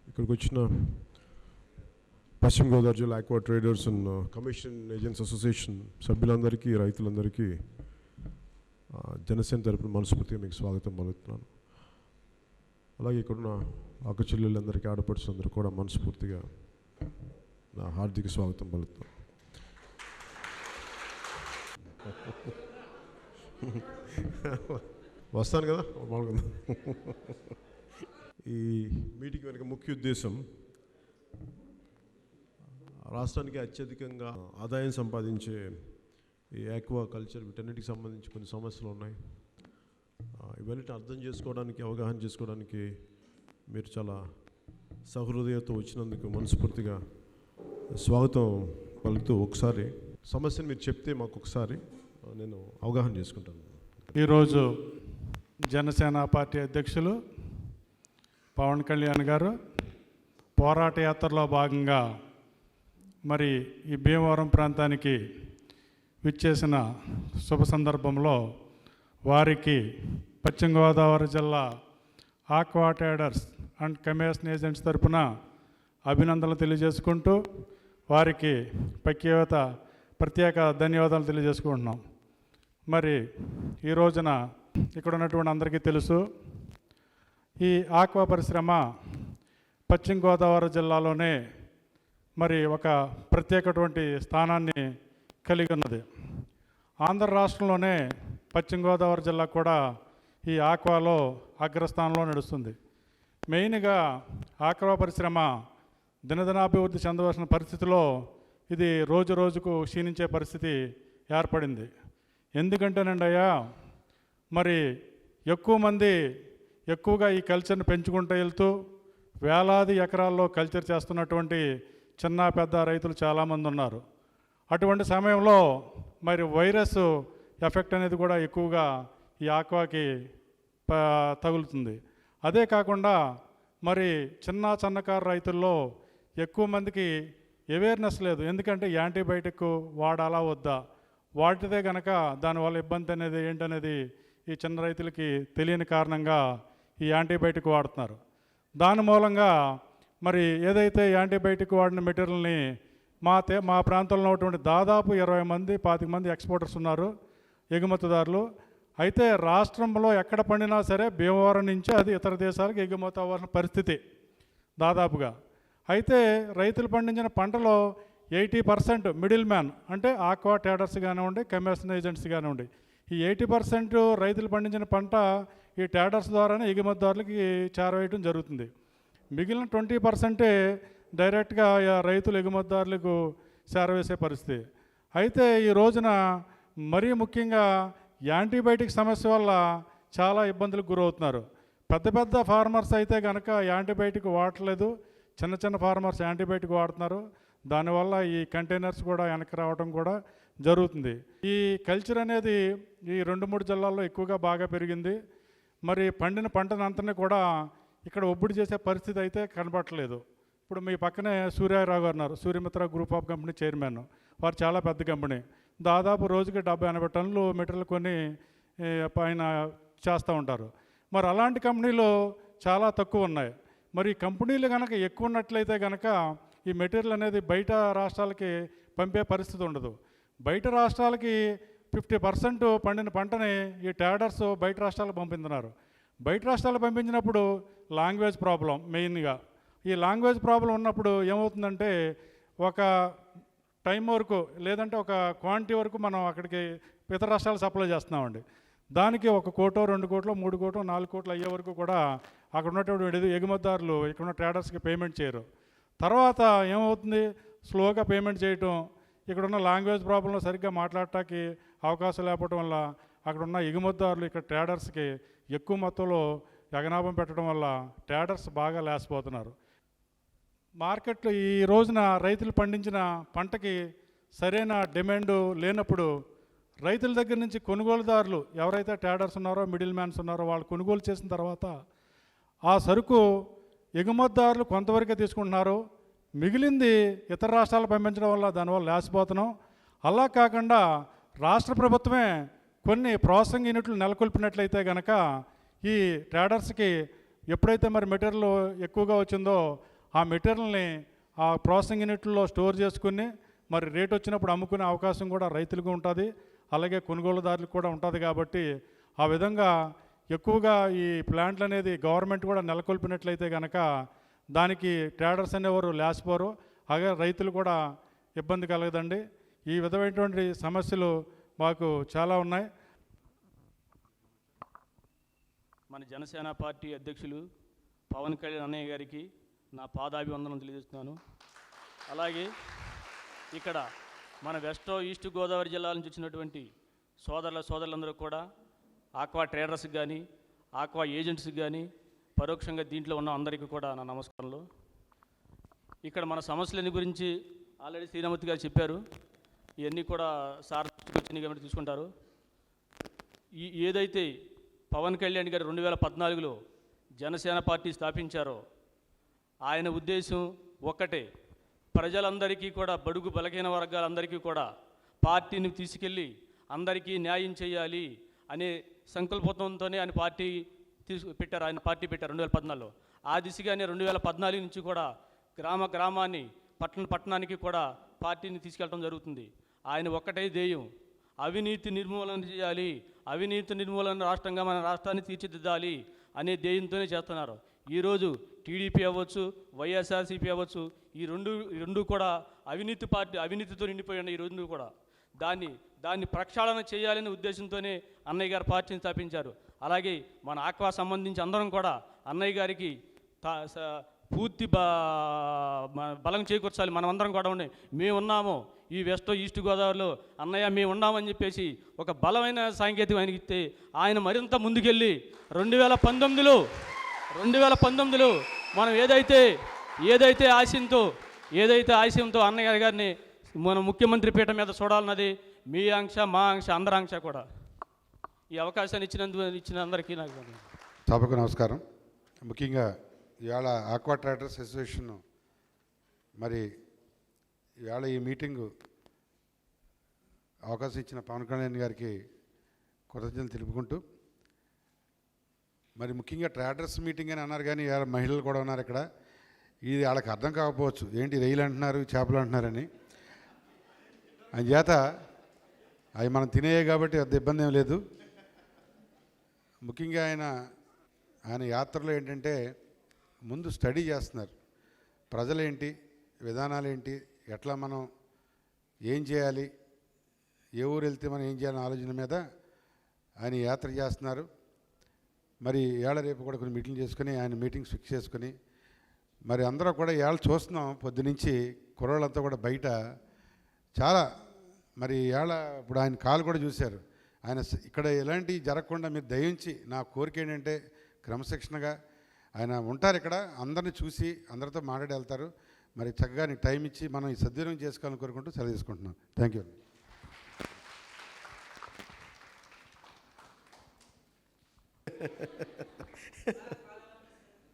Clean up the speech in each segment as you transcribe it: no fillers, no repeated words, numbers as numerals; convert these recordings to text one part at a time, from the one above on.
ఇక్కడికి వచ్చిన పశ్చిమ గోదావరి జిల్లా aqua traders and commission agents association సభ్యులందరికీ, రైతులందరికీ జనసేన తరపున మనస్ఫూర్తిగా మీకు స్వాగతం పలుకుతున్నాను. అలాగే ఇక్కడున్న అక్క చెల్లెళ్ళందరికీ, ఆడపడుచులందరూ కూడా మనస్ఫూర్తిగా నా హార్దిక స్వాగతం పలుకుతున్నాను. వస్తాను కదా బాగుంది. ఈ మీటింగ్ వెనుక ముఖ్య ఉద్దేశం రాష్ట్రానికి అత్యధికంగా ఆదాయం సంపాదించే ఈ ఆక్వా కల్చర్, వీటన్నిటికి సంబంధించి కొన్ని సమస్యలు ఉన్నాయి. ఇవన్నిటిని అర్థం చేసుకోవడానికి, అవగాహన చేసుకోవడానికి మీరు చాలా సహృదయతో వచ్చినందుకు మనస్ఫూర్తిగా స్వాగతం పలుకుతూ, ఒకసారి సమస్యను మీరు చెప్తే మాకు ఒకసారి నేను అవగాహన చేసుకుంటాను. ఈరోజు జనసేన పార్టీ అధ్యక్షులు పవన్ కళ్యాణ్ గారు పోరాట యాత్రలో భాగంగా మరి ఈ భీమవరం ప్రాంతానికి విచ్చేసిన శుభ సందర్భంలో వారికి పశ్చిమ గోదావరి జిల్లా aqua traders and commission agents తరఫున అభినందనలు తెలియజేసుకుంటూ వారికి ప్రత్యేక ధన్యవాదాలు తెలియజేసుకుంటున్నాం. మరి ఈ రోజున ఇక్కడ ఉన్నటువంటి అందరికీ తెలుసు, ఈ ఆక్వా పరిశ్రమ పశ్చిమ గోదావరి జిల్లాలోనే మరి ఒక ప్రత్యేకటువంటి స్థానాన్ని కలిగి ఉన్నది. ఆంధ్ర రాష్ట్రంలోనే పశ్చిమ గోదావరి జిల్లా కూడా ఈ ఆక్వాలో అగ్రస్థానంలో నడుస్తుంది. మెయిన్గా ఆక్వా పరిశ్రమ దినదినాభివృద్ధి చెందవలసిన పరిస్థితిలో ఇది రోజు రోజుకు క్షీణించే పరిస్థితి ఏర్పడింది. ఎందుకంటేనండి అయ్యా, మరి ఎక్కువ మంది ఎక్కువగా ఈ కల్చర్ని పెంచుకుంటూ వెళ్తూ వేలాది ఎకరాల్లో కల్చర్ చేస్తున్నటువంటి చిన్న పెద్ద రైతులు చాలామంది ఉన్నారు. అటువంటి సమయంలో మరి వైరస్ ఎఫెక్ట్ అనేది కూడా ఎక్కువగా ఈ ఆక్వాకి తగులుతుంది. అదే కాకుండా మరి చిన్నకారు రైతుల్లో ఎక్కువ మందికి అవేర్నెస్ లేదు. ఎందుకంటే యాంటీబయాటిక్ వాడాలా వద్దా, వాడితే కనుక దానివల్ల ఇబ్బంది అనేది ఏంటనేది ఈ చిన్న రైతులకి తెలియని కారణంగా ఈ యాంటీబయాటిక్ వాడుతున్నారు. దాని మూలంగా మరి ఏదైతే యాంటీబయాటిక్ వాడిన మెటీరియల్ని మా ప్రాంతంలో ఉన్నటువంటి దాదాపు 20-25 మంది ఎక్స్పోర్టర్స్ ఉన్నారు, ఎగుమతిదారులు. అయితే రాష్ట్రంలో ఎక్కడ పండినా సరే భీమవరం నుంచి అది ఇతర దేశాలకు ఎగుమతి అవ్వాల్సిన పరిస్థితి దాదాపుగా. అయితే రైతులు పండించిన పంటలో 80% మిడిల్ మ్యాన్, అంటే ఆక్వా ట్రేడర్స్ కానివ్వండి, కమిషన్ ఏజెంట్స్ కానివ్వండి, ఈ 80% రైతులు పండించిన పంట ఈ ట్రేడర్స్ ద్వారానే ఎగుమతిదారులకి చేరవేయడం జరుగుతుంది. మిగిలిన 20% డైరెక్ట్గా రైతులు ఎగుమతిదారులకు చేరవేసే పరిస్థితి. అయితే ఈ రోజున మరీ ముఖ్యంగా యాంటీబయాటిక్ సమస్య వల్ల చాలా ఇబ్బందులకు గురవుతున్నారు. పెద్ద ఫార్మర్స్ అయితే కనుక యాంటీబయాటిక్ వాడట్లేదు, చిన్న ఫార్మర్స్ యాంటీబయాటిక్ వాడుతున్నారు. దానివల్ల ఈ కంటైనర్స్ కూడా వెనక్కి రావడం కూడా జరుగుతుంది. ఈ కల్చర్ అనేది ఈ 2-3 జిల్లాల్లో ఎక్కువగా బాగా పెరిగింది. మరి పండిన పంటనంతని కూడా ఇక్కడ ఒబ్బడి చేసే పరిస్థితి అయితే కనబడట్లేదు. ఇప్పుడు మీ పక్కనే సూర్యారావు గారు ఉన్నారు, Suryamitra group of company chairman. వారు చాలా పెద్ద కంపెనీ, దాదాపు రోజుకి 70-80 టన్నులు మెటీరియల్ కొని పైన చేస్తూ ఉంటారు. మరి అలాంటి కంపెనీలు చాలా తక్కువ ఉన్నాయి. మరి కంపెనీలు కనుక ఎక్కువ ఉన్నట్లయితే కనుక ఈ మెటీరియల్ అనేది బయట రాష్ట్రాలకి పంపే పరిస్థితి ఉండదు. బయట రాష్ట్రాలకి 50% పండిన పంటని ఈ ట్రేడర్స్ బయట రాష్ట్రాలకు పంపిస్తున్నారు. బయట రాష్ట్రాలకు పంపించినప్పుడు లాంగ్వేజ్ ప్రాబ్లం మెయిన్గా. ఈ లాంగ్వేజ్ ప్రాబ్లం ఉన్నప్పుడు ఏమవుతుందంటే ఒక టైం వరకు, లేదంటే ఒక క్వాంటిటీ వరకు మనం అక్కడికి ఇతర రాష్ట్రాలు సప్లై చేస్తున్నామండి. దానికి 1 కోటో 2 కోట్లో 3 కోటో 4 కోట్లు అయ్యే వరకు కూడా అక్కడ ఉన్నటువంటి ఎగుమతిదారులు ఇక్కడ ఉన్న ట్రేడర్స్కి పేమెంట్ చేయరు. తర్వాత ఏమవుతుంది, స్లోగా పేమెంట్ చేయటం, ఇక్కడున్న లాంగ్వేజ్ ప్రాబ్లంలో సరిగ్గా మాట్లాడటానికి అవకాశం లేకపోవడం వల్ల అక్కడ ఉన్న ఎగుమతిదారులు ఇక్కడ ట్రేడర్స్కి ఎక్కువ మొత్తంలో ఎగనాభం పెట్టడం వల్ల ట్రేడర్స్ బాగా లేసిపోతున్నారు. మార్కెట్లో ఈ రోజున రైతులు పండించిన పంటకి సరైన డిమాండ్ లేనప్పుడు రైతుల దగ్గర నుంచి కొనుగోలుదారులు ఎవరైతే ట్రేడర్స్ ఉన్నారో, మిడిల్ మ్యాన్స్ ఉన్నారో, వాళ్ళు కొనుగోలు చేసిన తర్వాత ఆ సరుకు ఎగుమతిదారులు కొంతవరకే తీసుకుంటున్నారు, మిగిలింది ఇతర రాష్ట్రాలకు పంపించడం వల్ల దానివల్ల లేసిపోతున్నాం. అలా కాకుండా రాష్ట్ర ప్రభుత్వమే కొన్ని ప్రాసెసింగ్ యూనిట్లు నెలకొల్పినట్లయితే కనుక ఈ ట్రేడర్స్కి ఎప్పుడైతే మరి మెటీరియల్ ఎక్కువగా వచ్చిందో ఆ మెటీరియల్ని ఆ ప్రాసెసింగ్ యూనిట్లో స్టోర్ చేసుకుని మరి రేట్ వచ్చినప్పుడు అమ్ముకునే అవకాశం కూడా రైతులకు ఉంటుంది, అలాగే కొనుగోలుదారులకు కూడా ఉంటుంది. కాబట్టి ఆ విధంగా ఎక్కువగా ఈ ప్లాంట్లు అనేది గవర్నమెంట్ కూడా నెలకొల్పినట్లయితే కనుక దానికి ట్రేడర్స్ అనేవారు లేచిపోరు, అలాగే రైతులు కూడా ఇబ్బంది కలగదండి. ఈ విధమైనటువంటి సమస్యలు మాకు చాలా ఉన్నాయి. మన జనసేన పార్టీ అధ్యక్షులు పవన్ కళ్యాణ్ అన్నయ్య గారికి నా పాదాభివందనం తెలియజేస్తున్నాను. అలాగే ఇక్కడ మన వెస్ట్ ఈస్ట్ గోదావరి జిల్లాల నుంచి వచ్చినటువంటి సోదరులందరూ కూడా ఆక్వా ట్రేడర్స్కి కానీ ఆక్వా ఏజెంట్స్కి కానీ పరోక్షంగా దీంట్లో ఉన్న అందరికీ కూడా నా నమస్కారాలు. ఇక్కడ మన సమస్యలని గురించి ఆల్రెడీ శ్రీరామూర్తి గారు చెప్పారు. ఇవన్నీ కూడా సార్ వచ్చినాయి కాబట్టి తీసుకుంటారు. ఏదైతే పవన్ కళ్యాణ్ గారు 2014లో జనసేన పార్టీ స్థాపించారో ఆయన ఉద్దేశం ఒక్కటే, ప్రజలందరికీ కూడా బడుగు బలహీన వర్గాలందరికీ కూడా పార్టీని తీసుకెళ్ళి అందరికీ న్యాయం చేయాలి అనే సంకల్పంతోనే ఆయన పార్టీ పెట్టారు 2014లో. ఆ దిశగానే 2014 నుంచి కూడా గ్రామాన్ని పట్టణానికి కూడా పార్టీని తీసుకెళ్ళడం జరుగుతుంది. ఆయన ఒక్కటే ధ్యేయం, అవినీతి నిర్మూలన చేయాలి, అవినీతి నిర్మూలన రాష్ట్రంగా మన రాష్ట్రాన్ని తీర్చిదిద్దాలి అనే ధ్యేయంతోనే చేస్తున్నారు. ఈరోజు టీడీపీ అవ్వచ్చు, వైఎస్ఆర్సీపీ అవ్వచ్చు, ఈ రెండు కూడా అవినీతితో నిండిపోయి ఉన్నాయి. ఈ రెండు కూడా దాన్ని ప్రక్షాళన చేయాలనే ఉద్దేశంతోనే అన్నయ్య గారు పార్టీని స్థాపించారు. అలాగే మన ఆక్వా సంబంధించి అందరం కూడా అన్నయ్య గారికి పూర్తి బలం చేకూర్చాలి. మనమందరం కూడా ఉండి మేము ఉన్నాము ఈ వెస్ట్ ఈస్ట్ గోదావరిలో, అన్నయ్య మేము ఉన్నామని చెప్పేసి ఒక బలమైన సాంకేతికం ఆయనకి ఇస్తే ఆయన మరింత ముందుకెళ్ళి 2019లో మనం ఏదైతే ఆశయంతో అన్నయ్య గారిని మన ముఖ్యమంత్రి పీఠం మీద చూడాలన్నది మీ ఆంక్ష, మా ఆంక్ష, అందరి ఆంక్ష కూడా. ఈ అవకాశాన్ని ఇచ్చిన అందరికీ నాకు సభకు నమస్కారం. ముఖ్యంగా ఇవాళ ఆక్వా ట్రేడర్స్ అసోసియేషన్ మరి ఇవాళ ఈ మీటింగు అవకాశం ఇచ్చిన పవన్ కళ్యాణ్ గారికి కృతజ్ఞతలు తెలుపుకుంటూ, మరి ముఖ్యంగా ట్రేడర్స్ మీటింగ్ అని అన్నారు కానీ ఇవాళ మహిళలు కూడా ఉన్నారు ఇక్కడ. ఇది వాళ్ళకి అర్థం కాకపోవచ్చు, ఏంటి రొయ్యలు అంటున్నారు చేపలు అంటున్నారని. అందుచేత అవి మనం తినేయే కాబట్టి పెద్ద ఇబ్బంది ఏం లేదు. ముఖ్యంగా ఆయన యాత్రలో ఏంటంటే ముందు స్టడీ చేస్తున్నారు, ప్రజలేంటి, విధానాలేంటి, ఎట్లా మనం ఏం చేయాలి, ఏ ఊరు వెళ్తే మనం ఏం చేయాలనే ఆలోచన మీద ఆయన యాత్ర చేస్తున్నారు. మరి ఏళ్ళ రేపు కూడా కొన్ని మీటింగ్లు చేసుకొని ఆయన మీటింగ్స్ ఫిక్స్ చేసుకొని మరి అందరూ కూడా ఏళ్ళ చూస్తున్నాం. పొద్దునుంచి కుర్రోళ్ళంతా కూడా బయట చాలా మరి ఏళ్ళ ఇప్పుడు ఆయన కాలు కూడా చూశారు. ఆయన ఇక్కడ ఎలాంటివి జరగకుండా మీరు దయించి, నా కోరిక ఏంటంటే క్రమశిక్షణగా ఆయన ఉంటారు ఇక్కడ, అందరిని చూసి అందరితో మాట్లాడి వెళ్తారు. మరి చక్కగా నీకు టైం ఇచ్చి మనం ఈ సద్వినియోగం చేసుకోవాలని కోరుకుంటూ సెలవు తీసుకుంటున్నాం. Thank you.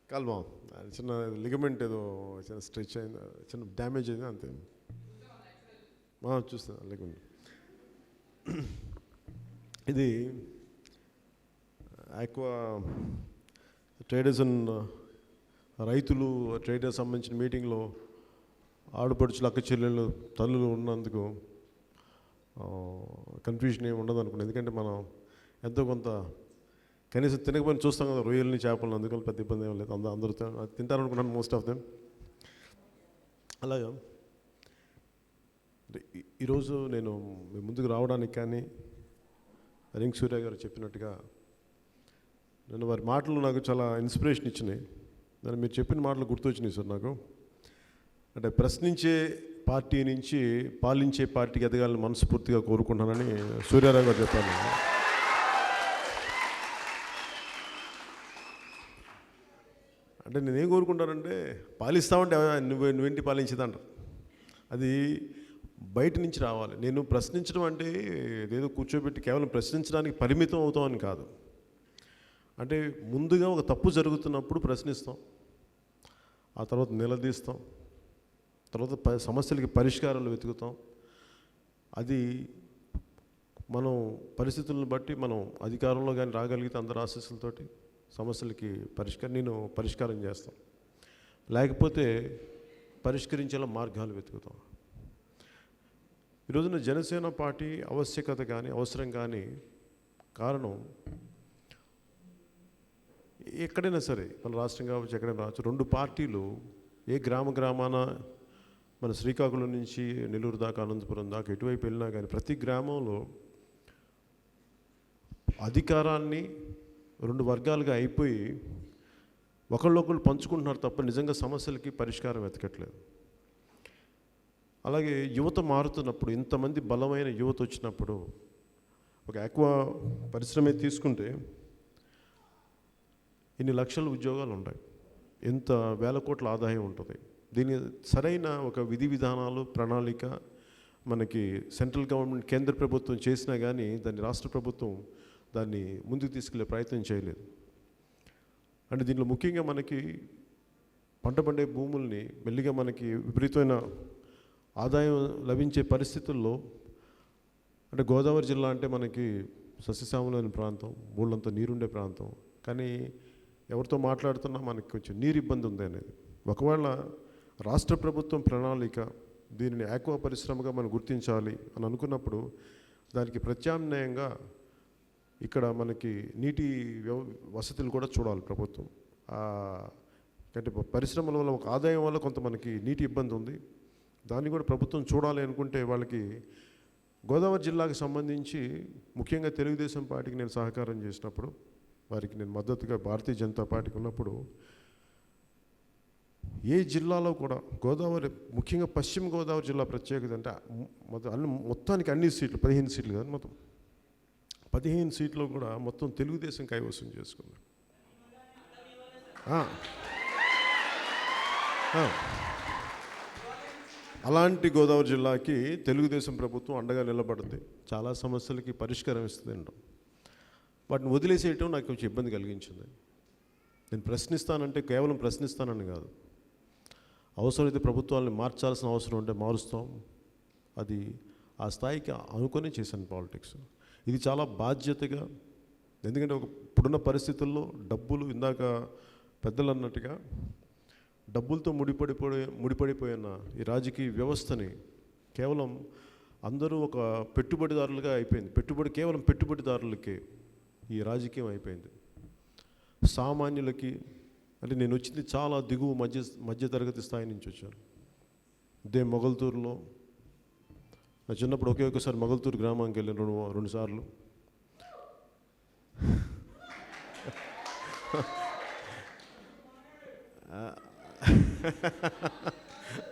కాల్మా చిన్న లిగమెంట్ ఏదో చిన్న స్ట్రెచ్ అయింది, చిన్న డ్యామేజ్ అయింది అంతే. చూస్తాను లిగమెంట్. ఇది ఆక్వా ట్రేడర్స్ అండ్ రైతులు ట్రేడర్స్ సంబంధించిన మీటింగ్లో ఆడపడుచులు, అక్క చెల్లెళ్ళు, తల్లులు ఉన్నందుకు కన్ఫ్యూజన్ ఏమి ఉండదు అనుకున్నాను. ఎందుకంటే మనం ఎంతో కొంత కనీసం తినకపోయినా చూస్తాం కదా రొయ్యలని, చేపలను, అందుకని పెద్ద ఇబ్బంది ఏం లేదు. అందరూ తింటారనుకున్నాను మోస్ట్ ఆఫ్ దెమ్. అలాగా ఈరోజు నేను మీ ముందుకు రావడానికి కానీ రింగ్ సూర్య గారు చెప్పినట్టుగా నేను వారి మాటలు నాకు చాలా ఇన్స్పిరేషన్ ఇచ్చినాయి. దాన్ని మీరు చెప్పిన మాటలు గుర్తొచ్చినాయి సార్ నాకు. అంటే ప్రశ్నించే పార్టీ నుంచి పాలించే పార్టీకి ఎదగాలని మనస్ఫూర్తిగా కోరుకుంటానని సూర్యారావు గారు చెప్పాను. అంటే నేనేం కోరుకుంటానంటే, పాలిస్తామంటే నువ్వేంటి పాలించేదంటారు, అది బయట నుంచి రావాలి. నేను ప్రశ్నించడం అంటే ఏదో కూర్చోబెట్టి కేవలం ప్రశ్నించడానికి పరిమితం అవుతామని కాదు. అంటే ముందుగా ఒక తప్పు జరుగుతున్నప్పుడు ప్రశ్నిస్తాం, ఆ తర్వాత నిలదీస్తాం, తర్వాత సమస్యలకి పరిష్కారాలు వెతుకుతాం. అది మనం పరిస్థితులను బట్టి మనం అధికారంలో కానీ రాగలిగితే అందరి ఆశీస్సులతోటి సమస్యలకి నేను పరిష్కారం చేస్తాం, లేకపోతే పరిష్కరించేలా మార్గాలు వెతుకుతాం. ఈరోజున జనసేన పార్టీ ఆవశ్యకత కానీ అవసరం కానీ కారణం ఎక్కడైనా సరే మన రాష్ట్రం కావచ్చు, ఎక్కడైనా రావచ్చు, రెండు పార్టీలు ఏ గ్రామాన మన శ్రీకాకుళం నుంచి నెల్లూరు దాకా అనంతపురం దాకా ఎటువైపు వెళ్ళినా కానీ ప్రతి గ్రామంలో అధికారాన్ని రెండు వర్గాలుగా అయిపోయి ఒకళ్ళొకళ్ళు పంచుకుంటున్నారు తప్ప నిజంగా సమస్యలకి పరిష్కారం వెతకట్లేదు. అలాగే యువత మారుతున్నప్పుడు, ఇంతమంది బలమైన యువత వచ్చినప్పుడు, ఒక ఆక్వా పరిశ్రమ తీసుకుంటే ఇన్ని లక్షల ఉద్యోగాలు ఉంటాయి, ఎంత వేల కోట్ల ఆదాయం ఉంటుంది. దీని సరైన ఒక విధి విధానాలు ప్రణాళిక మనకి సెంట్రల్ గవర్నమెంట్ కేంద్ర ప్రభుత్వం చేసినా కానీ దాన్ని రాష్ట్ర ప్రభుత్వం దాన్ని ముందుకు తీసుకెళ్లే ప్రయత్నం చేయలేదు. అంటే దీంట్లో ముఖ్యంగా మనకి పంట పండే భూముల్ని మెల్లిగా మనకి విపరీతమైన ఆదాయం లభించే పరిస్థితుల్లో, అంటే గోదావరి జిల్లా అంటే మనకి సస్యశ్యామలైన ప్రాంతం, ఊళ్ళంతా నీరుండే ప్రాంతం, కానీ ఎవరితో మాట్లాడుతున్నా మనకి కొంచెం నీరు ఇబ్బంది ఉంది అనేది. ఒకవేళ రాష్ట్ర ప్రభుత్వం ప్రణాళిక దీనిని ఆక్వా పరిశ్రమగా మనం గుర్తించాలి అని అనుకున్నప్పుడు దానికి ప్రత్యామ్నాయంగా ఇక్కడ మనకి నీటి వసతులు కూడా చూడాలి ప్రభుత్వం. అంటే పరిశ్రమల వల్ల ఒక ఆదాయం వల్ల కొంత మనకి నీటి ఇబ్బంది ఉంది, దాన్ని కూడా ప్రభుత్వం చూడాలి అనుకుంటే వాళ్ళకి గోదావరి జిల్లాకు సంబంధించి ముఖ్యంగా తెలుగుదేశం పార్టీకి నేను సహకారం చేసినప్పుడు, వారికి నేను మద్దతుగా భారతీయ జనతా పార్టీకి ఉన్నప్పుడు, ఏ జిల్లాలో కూడా గోదావరి ముఖ్యంగా పశ్చిమ గోదావరి జిల్లా ప్రత్యేకత అంటే మొత్తానికి అన్ని సీట్లు 15 సీట్లు కాదు, మొత్తం 15 సీట్లు కూడా మొత్తం తెలుగుదేశం కైవసం చేసుకుంది. అలాంటి గోదావరి జిల్లాకి తెలుగుదేశం ప్రభుత్వం అండగా నిలబడుతుంది, చాలా సమస్యలకి పరిష్కారం ఇస్తుంది అంటాం. వాటిని వదిలేసేయటం నాకు కొంచెం ఇబ్బంది కలిగించింది. నేను ప్రశ్నిస్తానంటే కేవలం ప్రశ్నిస్తానని కాదు, అవసరమైతే ప్రభుత్వాన్ని మార్చాల్సిన అవసరం ఉంటే మారుస్తాం, అది ఆ స్థాయికి అనుకొని చేశాను పాలిటిక్స్. ఇది చాలా బాధ్యతగా, ఎందుకంటే ఇప్పుడున్న పరిస్థితుల్లో డబ్బులు, ఇందాక పెద్దలు అన్నట్టుగా డబ్బులతో ముడిపడిపోయిన ఈ రాజకీయ వ్యవస్థని కేవలం అందరూ ఒక పెట్టుబడిదారులుగా అయిపోయింది. కేవలం పెట్టుబడిదారులకే ఈ రాజకీయం అయిపోయింది. సామాన్యులకి, అంటే నేను వచ్చింది చాలా దిగువ మధ్యతరగతి స్థాయి నుంచి వచ్చాను. ఇదే మొగల్తూరులో నా చిన్నప్పుడు ఒకేసారి మొగల్తూరు గ్రామానికి వెళ్ళాను రెండు సార్లు.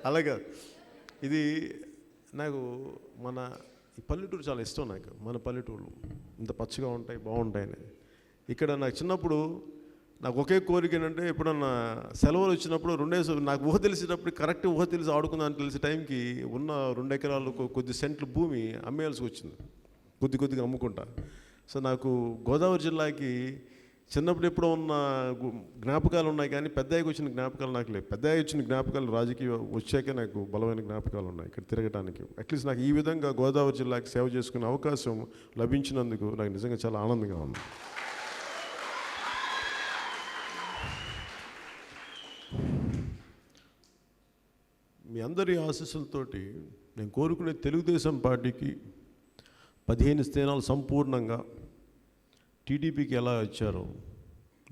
అలాగా ఇది నాకు మన ఈ పల్లెటూరు చాలా ఇష్టం. నాకు మన పల్లెటూళ్ళు ఇంత పచ్చగా ఉంటాయి, బాగుంటాయని. ఇక్కడ నాకు చిన్నప్పుడు నాకు ఒకే కోరిక ఏంటంటే, ఎప్పుడన్నా సెలవులు వచ్చినప్పుడు నాకు ఊహ తెలిసినప్పుడు కరెక్ట్ ఊహ తెలిసి ఆడుకుందామని తెలిసే టైంకి ఉన్న 2 ఎకరాలు కొద్ది సెంట్లు భూమి అమ్మేయాల్సి వచ్చింది, కొద్దిగా అమ్ముకుంటా. సో నాకు గోదావరి జిల్లాకి చిన్నప్పుడు ఎప్పుడో ఉన్న జ్ఞాపకాలు ఉన్నాయి, కానీ పెద్దయ్యకి వచ్చిన జ్ఞాపకాలు నాకు లేవు. పెద్దయ్య వచ్చిన జ్ఞాపకాలు రాజకీయ వచ్చాకే నాకు బలమైన జ్ఞాపకాలు ఉన్నాయి ఇక్కడ తిరగటానికి. అట్లీస్ట్ నాకు ఈ విధంగా గోదావరి జిల్లాకి సేవ చేసుకునే అవకాశం లభించినందుకు నాకు నిజంగా చాలా ఆనందంగా ఉంది. మీ అందరి ఆశీస్సులతోటి నేను కోరుకునే తెలుగుదేశం పార్టీకి 15 స్థానాలు సంపూర్ణంగా, టీడీపీకి ఎలా ఇచ్చారో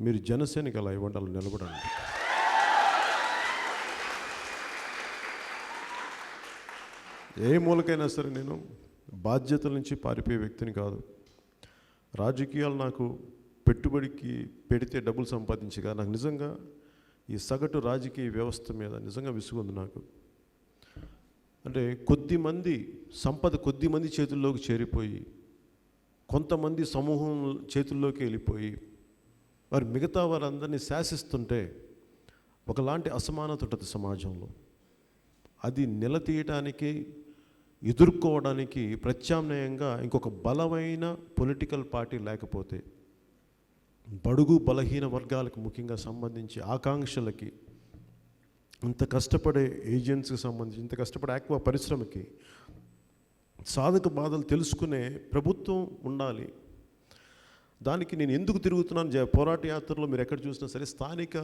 మీరు జనసేనకి ఎలా ఇవ్వండి, అలా నిలబడండి. ఏ మూలకైనా సరే నేను బాధ్యతల నుంచి పారిపోయే వ్యక్తిని కాదు. రాజకీయాలు నాకు పెట్టుబడికి పెడితే డబ్బులు సంపాదించగా, నాకు నిజంగా ఈ సగటు రాజకీయ వ్యవస్థ మీద నిజంగా విసుగుంది నాకు. అంటే కొద్దిమంది చేతుల్లోకి చేరిపోయి, కొంతమంది సమూహం చేతుల్లోకి వెళ్ళిపోయి వారు మిగతా వారందరినీ శాసిస్తుంటే ఒకలాంటి అసమానత ఉంటుంది సమాజంలో. అది నిలతీయటానికి, ఎదుర్కోవడానికి ప్రత్యామ్నాయంగా ఇంకొక బలమైన పొలిటికల్ పార్టీ లేకపోతే, బడుగు బలహీన వర్గాలకు ముఖ్యంగా సంబంధించి ఆకాంక్షలకి, ఇంత కష్టపడే ఏజెంట్స్కి సంబంధించి, ఇంత కష్టపడే ఆక్వా పరిశ్రమకి సాధక బాధలు తెలుసుకునే ప్రభుత్వం ఉండాలి. దానికి నేను ఎందుకు తిరుగుతున్నాను పోరాట యాత్రలో మీరు ఎక్కడ చూసినా సరే స్థానిక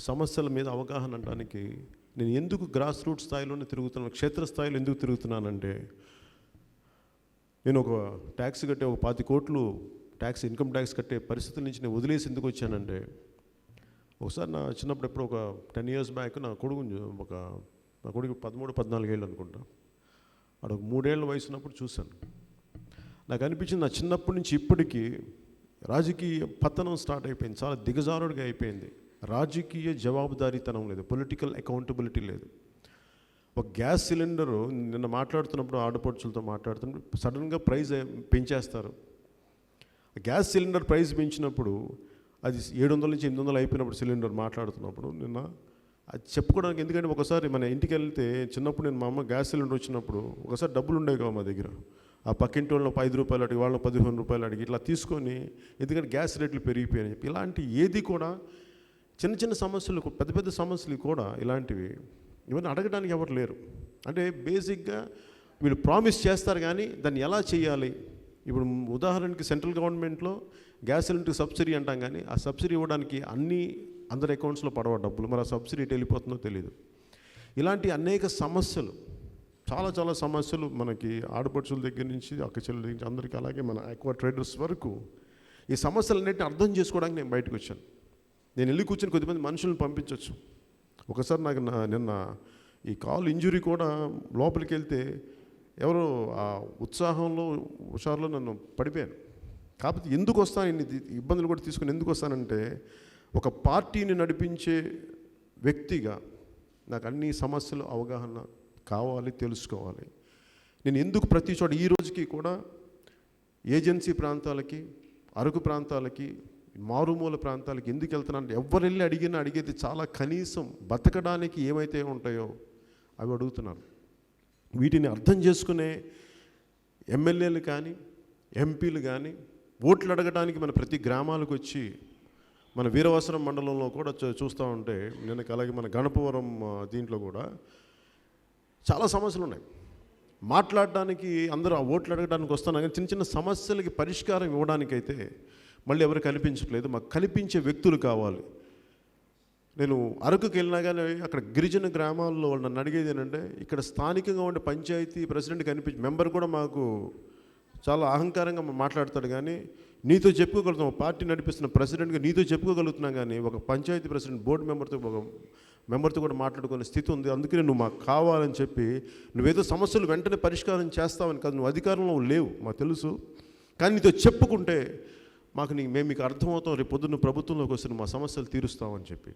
సమస్యల మీద అవగాహన అనడానికి నేను ఎందుకు గ్రాస్ రూట్ స్థాయిలోనే తిరుగుతున్నాను, క్షేత్రస్థాయిలో ఎందుకు తిరుగుతున్నానంటే, నేను ఒక ట్యాక్స్ కట్టే ఒక 20 కోట్లు ఇన్కమ్ ట్యాక్స్ కట్టే పరిస్థితుల నుంచి నేను వదిలేసి ఎందుకు వచ్చానంటే, ఒకసారి నా చిన్నప్పుడు ఎప్పుడు ఒక 10 years బ్యాక్ నా కొడుకు 13-14 ఏళ్ళు అనుకుంటా, వాడు ఒక 3 ఏళ్ళ వయసు ఉన్నప్పుడు చూశాను. నాకు అనిపించింది నా చిన్నప్పటి నుంచి ఇప్పటికీ రాజకీయ పతనం స్టార్ట్ అయిపోయింది, చాలా దిగజారుడుగా అయిపోయింది. రాజకీయ జవాబుదారీతనం లేదు, పొలిటికల్ అకౌంటబిలిటీ లేదు. ఒక గ్యాస్ సిలిండరు నిన్న మాట్లాడుతున్నప్పుడు ఆడపడుచులతో మాట్లాడుతున్నప్పుడు సడన్గా ప్రైస్ పెంచేస్తారు. గ్యాస్ సిలిండర్ ప్రైస్ పెంచినప్పుడు అది 700 నుంచి 800 అయిపోయినప్పుడు సిలిండర్ మాట్లాడుతున్నప్పుడు నిన్న అది చెప్పుకోవడానికి, ఎందుకంటే ఒకసారి మన ఇంటికి వెళ్తే చిన్నప్పుడు నేను మా అమ్మ గ్యాస్ సిలిండర్ వచ్చినప్పుడు ఒకసారి డబ్బులు ఉండేవి కావు మా దగ్గర, ఆ పక్కింటి వాళ్ళని 5 రూపాయలు అడిగి వాళ్ళని 15 రూపాయలు అడిగి ఇట్లా తీసుకొని, ఎందుకంటే గ్యాస్ రేట్లు పెరిగిపోయాయని చెప్పి. ఇలాంటి ఏది కూడా చిన్న చిన్న సమస్యలు, పెద్ద పెద్ద సమస్యలు కూడా ఇలాంటివి ఇవన్నీ అడగడానికి ఎవరు లేరు. అంటే బేసిక్గా వీళ్ళు ప్రామిస్ చేస్తారు కానీ దాన్ని ఎలా చేయాలి. ఇప్పుడు ఉదాహరణకి సెంట్రల్ గవర్నమెంట్లో గ్యాస్ సిలిండర్కి సబ్సిడీ అంటాం, కానీ ఆ సబ్సిడీ ఇవ్వడానికి అందరి అకౌంట్స్లో పడవ డబ్బులు, మరి ఆ సబ్సిడీ ఎటు వెళ్ళిపోతుందో తెలియదు. ఇలాంటి అనేక సమస్యలు, చాలా చాలా సమస్యలు మనకి ఆడపడుచుల దగ్గర నుంచి అక్క చెల్లెల దగ్గర నుంచి అందరికీ, అలాగే మన ఆక్వా ట్రేడర్స్ వరకు ఈ సమస్యలన్నింటినీ అర్థం చేసుకోవడానికి నేను బయటకు వచ్చాను. నేను వెళ్ళి కూర్చొని కొద్దిమంది మనుషులను పంపించవచ్చు. ఒకసారి నాకు నిన్న ఈ కాల్ ఇంజురీ కూడా లోపలికి వెళ్తే ఎవరో ఆ ఉత్సాహంలో హుషారులో నన్ను పడిపోయాను. కాకపోతే ఎందుకు వస్తాను, ఇన్ని ఇబ్బందులు కూడా తీసుకుని ఎందుకు వస్తానంటే, ఒక పార్టీని నడిపించే వ్యక్తిగా నాకు అన్ని సమస్యలు అవగాహన కావాలి, తెలుసుకోవాలి. నేను ఎందుకు ప్రతి చోట ఈ రోజుకి కూడా ఏజెన్సీ ప్రాంతాలకి, అరకు ప్రాంతాలకి, మారుమూల ప్రాంతాలకి ఎందుకు వెళ్తున్నాను, ఎవరు వెళ్ళి అడిగేది చాలా కనీసం బతకడానికి ఏమైతే ఉంటాయో అవి అడుగుతున్నాను. వీటిని అర్థం చేసుకునే ఎమ్మెల్యేలు కానీ ఎంపీలు కానీ ఓట్లు అడగడానికి మన ప్రతి గ్రామాలకు వచ్చి, మన వీరవసరం మండలంలో కూడా చూస్తూ ఉంటే నేను అలాగే మన గణపవరం దీంట్లో కూడా చాలా సమస్యలు ఉన్నాయి. మాట్లాడడానికి అందరూ ఆ ఓట్లు అడగడానికి వస్తున్నా కానీ చిన్న చిన్న సమస్యలకి పరిష్కారం ఇవ్వడానికైతే మళ్ళీ ఎవరు కనిపించట్లేదు. మాకు కనిపించే వ్యక్తులు కావాలి. నేను అరకుకి వెళ్ళినా కానీ అక్కడ గిరిజన గ్రామాల్లో వాళ్ళు నన్ను అడిగేది ఏంటంటే, ఇక్కడ స్థానికంగా ఉండే పంచాయతీ ప్రెసిడెంట్ మెంబర్ కూడా మాకు చాలా అహంకారంగా మాట్లాడతాడు, కానీ నీతో చెప్పుకోగలుగుతాం, పార్టీ నడిపిస్తున్న ప్రెసిడెంట్గా నీతో చెప్పుకోగలుగుతున్నాం, కానీ ఒక పంచాయతీ ప్రెసిడెంట్ బోర్డు మెంబర్తో కూడా మాట్లాడుకునే స్థితి ఉంది. అందుకనే నువ్వు మాకు కావాలని చెప్పి, నువ్వేదో సమస్యలు వెంటనే పరిష్కారం చేస్తావని కాదు, నువ్వు అధికారంలో లేవు మాకు తెలుసు, కానీ నీతో చెప్పుకుంటే మేము మీకు అర్థమవుతాం, రేపు పొద్దున్న ప్రభుత్వంలోకి వస్తే మా సమస్యలు తీరుస్తామని చెప్పి.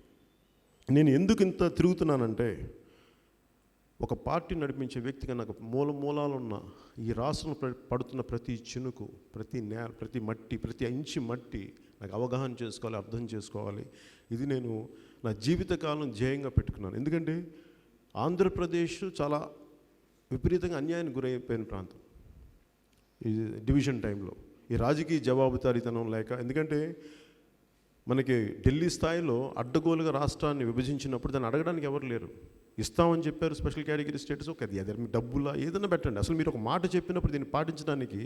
నేను ఎందుకు ఇంత తిరుగుతున్నానంటే, ఒక పార్టీ నడిపించే వ్యక్తిగా నాకు మూలాలున్న ఈ రాష్ట్రంలో పడుతున్న ప్రతి చినుకు, ప్రతి నేల, ప్రతి మట్టి, ప్రతి ఇంచి మట్టి నాకు అవగాహన చేసుకోవాలి, అర్థం చేసుకోవాలి. ఇది నేను నా జీవితకాలం ధ్యేయంగా పెట్టుకున్నాను. ఎందుకంటే ఆంధ్రప్రదేశ్ చాలా విపరీతంగా అన్యాయానికి గురైపోయిన ప్రాంతం ఈ డివిజన్ టైంలో, ఈ రాజకీయ జవాబుదారీతనం లేక. ఎందుకంటే మనకి ఢిల్లీ స్థాయిలో అడ్డగోలుగా రాష్ట్రాన్ని విభజించినప్పుడు దాన్ని అడగడానికి ఎవరు లేరు. ఇస్తామని చెప్పారు స్పెషల్ కేటగిరీ స్టేటస్, అది మీ డబ్బులా ఏదైనా పెట్టండి, అసలు మీరు ఒక మాట చెప్పినప్పుడు దీన్ని పాటించడానికి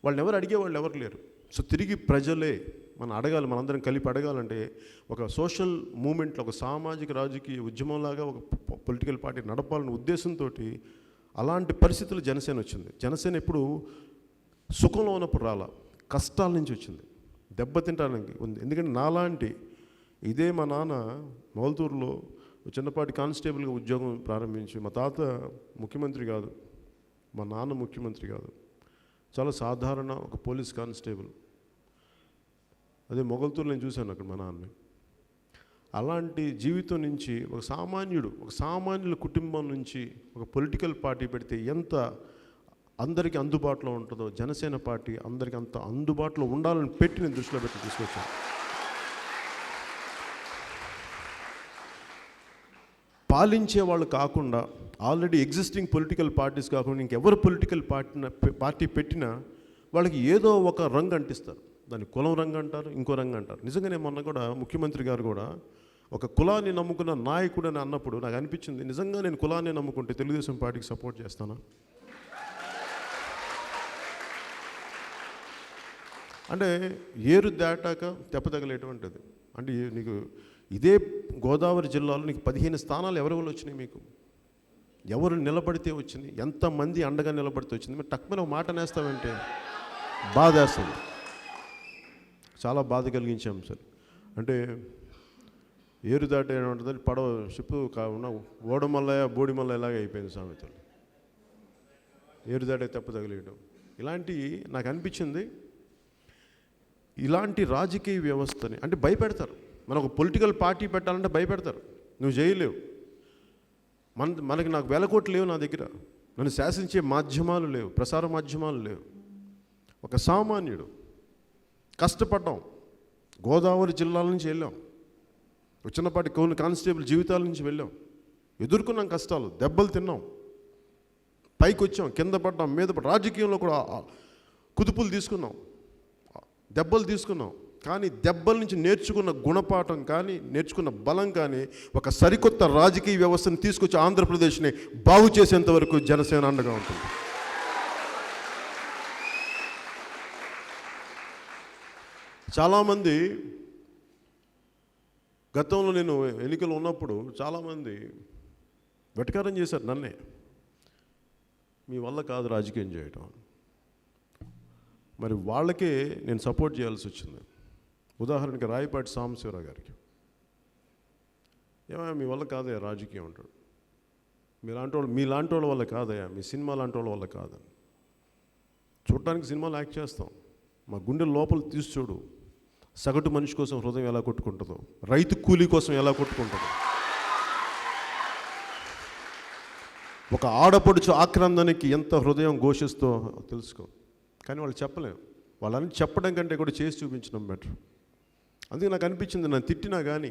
వాళ్ళని ఎవరు అడిగేవాళ్ళు ఎవరు లేరు. సో తిరిగి ప్రజలే మనం అడగాలి, మనందరం కలిపి అడగాలంటే ఒక సోషల్ మూమెంట్లో, ఒక సామాజిక రాజకీయ ఉద్యమంలాగా ఒక పొలిటికల్ పార్టీ నడపాలనే ఉద్దేశంతో అలాంటి పరిస్థితులు జనసేన వచ్చింది. జనసేన ఎప్పుడు సుఖంలో ఉన్నప్పుడు రాలా, కష్టాల నుంచి వచ్చింది, దెబ్బతింటానికి ఉంది. ఎందుకంటే నాలాంటి ఇదే మా నాన్న మొగల్తూరులో చిన్నపాటి కానిస్టేబుల్గా ఉద్యోగం ప్రారంభించి, మా తాత ముఖ్యమంత్రి కాదు, మా నాన్న ముఖ్యమంత్రి కాదు, చాలా సాధారణ ఒక పోలీస్ కానిస్టేబుల్. అదే మొగల్తూరులో నేను చూశాను అక్కడ మా నాన్నని. అలాంటి జీవితం నుంచి ఒక సామాన్యుల కుటుంబం నుంచి ఒక పొలిటికల్ పార్టీ పెడితే ఎంత అందరికీ అందుబాటులో ఉంటుందో, జనసేన పార్టీ అందరికీ అంత అందుబాటులో ఉండాలని పెట్టి నేను దృష్టిలో పెట్టి తీసుకొచ్చాను. పాలించే వాళ్ళు కాకుండా, ఆల్రెడీ ఎగ్జిస్టింగ్ పొలిటికల్ పార్టీస్ కాకుండా ఇంకెవరు పొలిటికల్ పార్టీ పెట్టినా వాళ్ళకి ఏదో ఒక రంగు అంటిస్తారు. దాన్ని కులం రంగు అంటారు, ఇంకో రంగు అంటారు. నిజంగానే మొన్న కూడా ముఖ్యమంత్రి గారు కూడా ఒక కులాన్ని నమ్ముకున్న నాయకుడు అని అన్నప్పుడు నాకు అనిపించింది, నిజంగా నేను కులాన్ని నమ్ముకుంటే తెలుగుదేశం పార్టీకి సపోర్ట్ చేస్తానా? అంటే ఏరు దాటాక తెప్పతగలేటువంటిది. అంటే నీకు ఇదే గోదావరి జిల్లాలో నీకు 15 స్థానాలు ఎవరెవరు వచ్చినాయి, మీకు ఎవరు నిలబడితే వచ్చింది, ఎంతమంది అండగా నిలబడితే వచ్చింది. మీరు టక్కున ఒక మాట నేస్తామంటే బాధ వేస్తుంది. చాలా బాధ కలిగించాం సార్. అంటే ఏరు దాటే ఉంటుంది పడవ షిప్ ఓడమల్లయ బోడిమల్ల ఇలాగే అయిపోయింది సామెతలు. ఏరు దాటే తెప్ప తగిలేయడం ఇలాంటి నాకు అనిపించింది. ఇలాంటి రాజకీయ వ్యవస్థని అంటే భయపెడతారు. మనం ఒక పొలిటికల్ పార్టీ పెట్టాలంటే భయపెడతారు, నువ్వు చేయలేవు. నాకు వేల కోట్లు లేవు నా దగ్గర, నన్ను శాసించే మాధ్యమాలు లేవు, ప్రసార మాధ్యమాలు లేవు. ఒక సామాన్యుడు కష్టపడ్డాం, గోదావరి జిల్లాల నుంచి వెళ్ళాం, చిన్నపాటి కానిస్టేబుల్ జీవితాల నుంచి వెళ్ళాం, ఎదుర్కొన్నాం కష్టాలు, దెబ్బలు తిన్నాం, పైకి వచ్చాం, కింద పడ్డాం, మీద పడ్డాం, రాజకీయంలో కూడా కుదుపులు తీసుకున్నాం, దెబ్బలు తీసుకున్నాం. కానీ దెబ్బల నుంచి నేర్చుకున్న గుణపాఠం కానీ నేర్చుకున్న బలం కానీ ఒక సరికొత్త రాజకీయ వ్యవస్థను తీసుకొచ్చి ఆంధ్రప్రదేశ్ని బాగు చేసేంత వరకు జనసేన అండగా ఉంటుంది. చాలామంది గతంలో నేను ఎన్నికలు ఉన్నప్పుడు చాలామంది వెటకారం చేశారు నన్నే, మీ వల్ల కాదు రాజకీయం చేయటం. మరి వాళ్ళకే నేను సపోర్ట్ చేయాల్సి వచ్చింది. ఉదాహరణకి రాయపాటి సాంబశివరావు గారికి, ఏమయ్యా మీ వల్ల కాదయ్యా రాజకీయం అంటాడు. మీలాంటి వాళ్ళ వల్ల కాదయ్యా, మీ సినిమా లాంటి వాళ్ళ వల్ల కాదని. చూడటానికి సినిమాలు యాక్ట్ చేస్తాం, మా గుండె లోపల తీసి చూడు, సగటు మనిషి కోసం హృదయం ఎలా కొట్టుకుంటుందో, రైతు కూలీ కోసం ఎలా కొట్టుకుంటుందో, ఒక ఆడపడుచు ఆక్రందనకి ఎంత హృదయం ఘోషిస్తో తెలుసుకో. కానీ వాళ్ళు చెప్పలేము. వాళ్ళని చెప్పడం కంటే కూడా చేసి చూపించడం బెటర్. అందుకే నాకు అనిపించింది, నన్ను తిట్టినా కానీ,